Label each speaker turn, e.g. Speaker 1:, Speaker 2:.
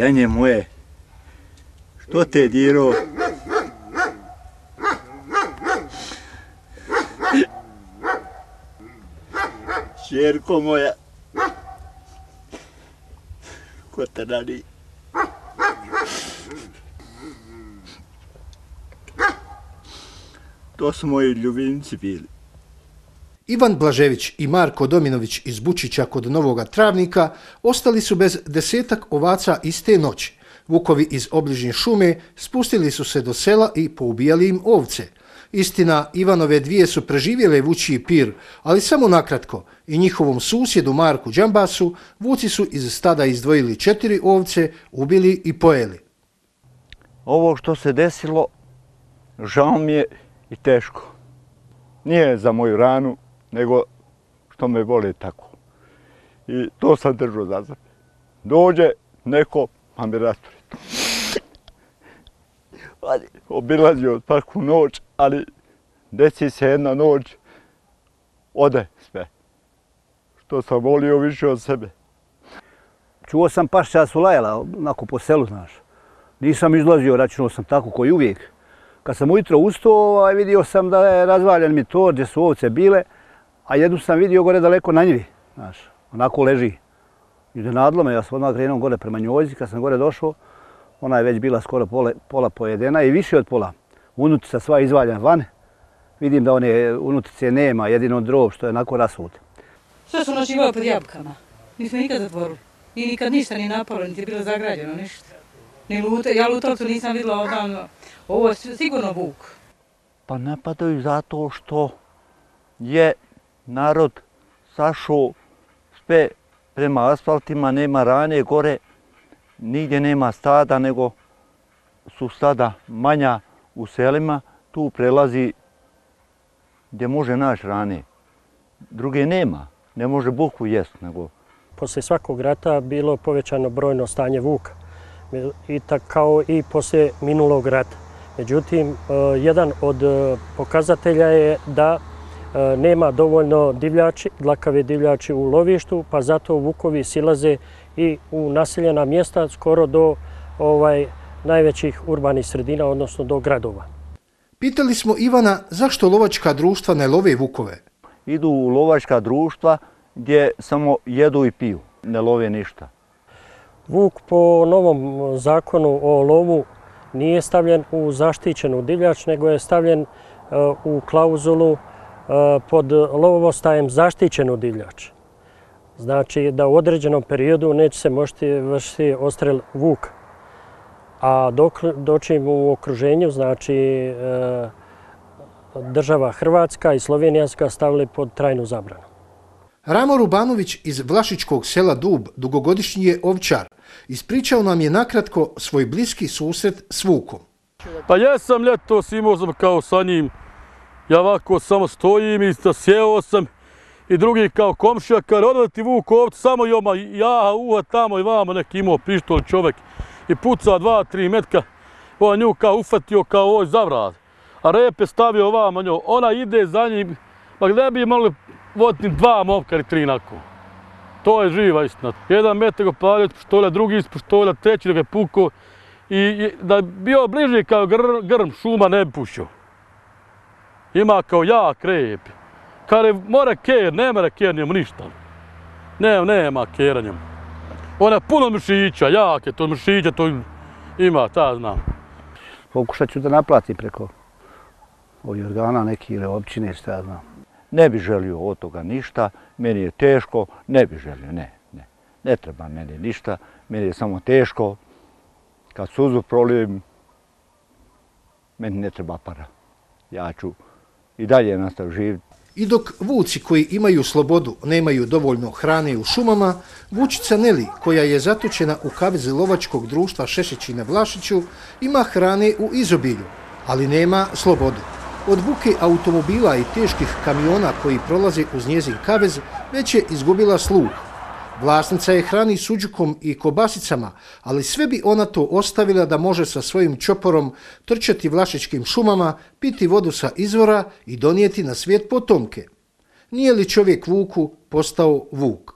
Speaker 1: Janje moje, što te diro? Čerko moja, ko te radi? To su moji ljubimci bili.
Speaker 2: Ivan Blažević i Marko Dominović iz Bučića kod Novoga Travnika ostali su bez 10-ak ovaca iste noći. Vukovi iz obližnje šume spustili su se do sela i poubijali im ovce. Istina, Ivanove dvije su preživjele vučji pir, ali samo nakratko. I njihovom susjedu Marku Đambasu vuci su iz stada izdvojili 4 ovce, ubili i pojeli.
Speaker 1: Ovo što se desilo, žao mi je i teško. Nije za moju ranu, nego što me vole tako. I to sam držao za sebe. Dođe neko, pa mi rasturi to. Obilazio svaku noć, ali desi se jedna noć, ode sve. Što sam volio više od sebe.
Speaker 3: Čuo sam pašća su lajala, onako po selu, znaš. Nisam izlazio, računao sam tako koji uvijek. Kad sam ujutro ustao, vidio sam da je razvaljan mi to gdje su ovce bile, a jednu sam vidio gore daleko na njivi, znaš, onako leži. Iznenadilo me, ja sam odmah krenuo gore prema njoj, kad sam gore došao, ona je već bila skoro pola pojedena i više od pola. Unutica sva izvaljena van, vidim da one unutice nema, jedino drov što je onako rasut.
Speaker 4: Sve su noćivali pod jabkama, nismo nikad zatvorili i nikad ništa ni napalo, niti je bilo zagrađeno, ništa. Ja lutovcu nisam vidjela odavno. Ovo je sigurno vuk.
Speaker 1: Pa napadaju zato što je narod sašao sve prema asfaltima, nema rane gore, nigdje nema stada, nego su stada manja u selima, tu prelazi gdje može naći rane. Druge nema, ne može bukvu jest.
Speaker 5: Poslije svakog rata bilo povećano brojno stanje vuka, i kao i poslije minulog rata. Međutim, jedan od pokazatelja je da nema dovoljno divljači, dlakave divljači u lovištu, pa zato vukovi silaze i u naseljena mjesta skoro do najvećih urbanih sredina, odnosno do gradova.
Speaker 2: Pitali smo Ivana zašto lovačka društva ne love vukove.
Speaker 1: Idu u lovačka društva gdje samo jedu i piju, ne love ništa.
Speaker 5: Vuk po novom zakonu o lovu nije stavljen u zaštićenu divljač, nego je stavljen u klauzulu pod lovostajem zaštićenu divljač. Znači da u određenom periodu neće se moći vršiti odstrel vuka. A dočim u okruženju, znači država Hrvatska i Slovenijanska stavili pod trajnu zabranu.
Speaker 2: Ramo Rubanović iz vlašičkog sela Dub, dugogodišnji je ovčar. Ispričao nam je nakratko svoj bliski susret s vukom.
Speaker 6: Pa jesam ljetos, imao sam kao sa njim. Ja ovako samo stojim i sjeo sam i drugi kao komšija, kad odvede ti vuk ovdje, samo joma jaha uha tamo i vamo neki imao pištolj čovjek i puca 2-3 metka. On nju kao ufatio kao ovoj zavrat, a rep je stavio vamo nju. Ona ide za njim, pa gdje bi imali voditi 2 momka ili 3 nakon. To je živa istina. Jedan metak ga palio iz pištolja, drugi iz pištolja, treći da ga je pukao. I da je bio bliže kao grm šuma ne bi pušio. Ima kao jak rep. Kad je mora ker, ne mora ker njemu ništa. Nema kera njemu. Ona je puno mišića, jak je to mišića, to ima, ta znam.
Speaker 3: Pokušat ću da naplatim preko ovih organa neki ili općine, što ja znam.
Speaker 1: Ne bi želio od toga ništa, meni je teško, ne bi želio, ne treba meni ništa, meni je samo teško. Kad suzu prolijem, meni ne treba para. Ja ću i dalje nastaviti živjeti.
Speaker 2: I dok vuci koji imaju slobodu nemaju dovoljno hrane u šumama, vučica Neli, koja je zatočena u kavezi lovačkog društva Šešići na Vlašiću, ima hrane u izobilju, ali nema slobodu. Od buke automobila i teških kamiona koji prolaze uz njezin kavez već je izgubila sluh. Vlasnica je hrani suđukom i kobasicama, ali sve bi ona to ostavila da može sa svojim čoporom trčati vlašičkim šumama, piti vodu sa izvora i donijeti na svijet potomke. Nije li čovjek vuku postao vuk?